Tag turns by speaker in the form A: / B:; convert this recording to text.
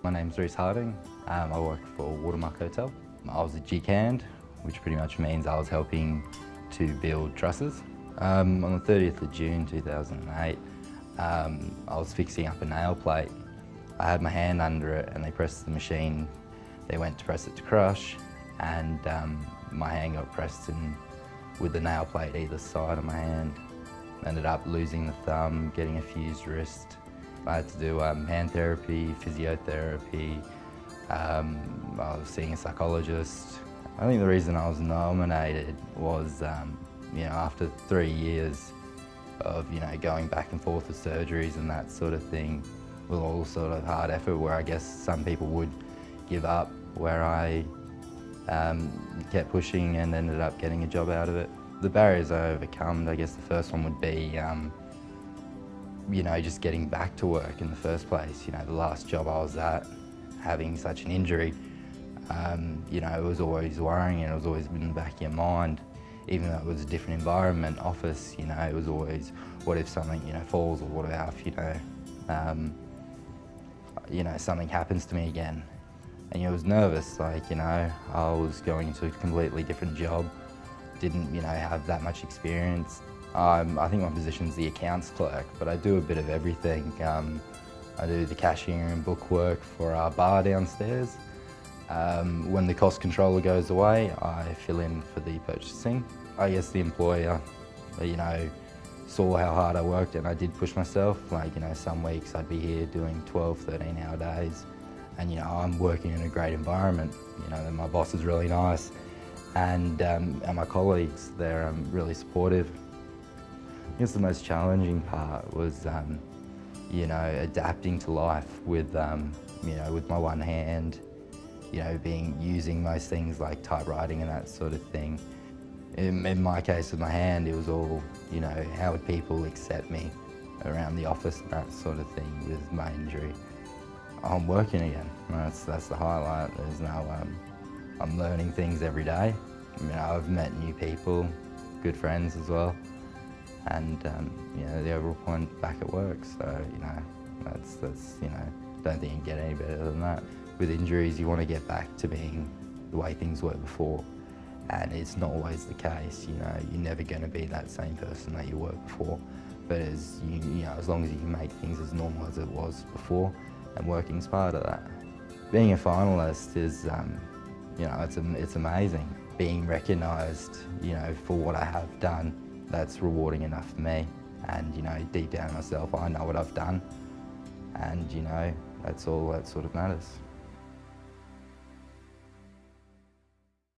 A: My name's Reece Harding. I work for Watermark Hotel. I was a GCAND, which pretty much means I was helping to build trusses. On the 30th of June 2008, I was fixing up a nail plate. I had my hand under it and they pressed the machine. They went to press it to crush and my hand got pressed in with the nail plate either side of my hand. Ended up losing the thumb, getting a fused wrist. I had to do hand therapy, physiotherapy. I was seeing a psychologist. I think the reason I was nominated was, after 3 years of, going back and forth with surgeries and that sort of thing, with all sort of hard effort where I guess some people would give up, where I kept pushing and ended up getting a job out of it. The barriers I overcome, I guess the first one would be just getting back to work in the first place. The last job I was at, having such an injury, it was always worrying and it was always in the back of your mind. Even though it was a different environment, office, it was always, what if something, falls, or what about if, something happens to me again. And I was nervous, I was going into a completely different job, didn't, have that much experience. I think my position's the accounts clerk, but I do a bit of everything. I do the cashier and bookwork for our bar downstairs. When the cost controller goes away, I fill in for the purchasing. I guess the employer, saw how hard I worked and I did push myself. Some weeks I'd be here doing 12, 13-hour days. And, I'm working in a great environment. My boss is really nice. And my colleagues, they're really supportive. I guess the most challenging part was, adapting to life with, with my one hand, using most things like typewriting and that sort of thing. In my case with my hand, it was all, how would people accept me around the office and that sort of thing with my injury. I'm working again, that's the highlight. There's no, I'm learning things every day. I've met new people, good friends as well. And the overall point back at work, so that's don't think you can get any better than that. With injuries, you want to get back to being the way things were before, and it's not always the case. You're never going to be that same person that you were before, but as as long as you can make things as normal as it was before, and working's part of that. Being a finalist is, it's amazing. Being recognised, for what I have done. That's rewarding enough for me, and deep down in myself I know what I've done, and that's all that sort of matters.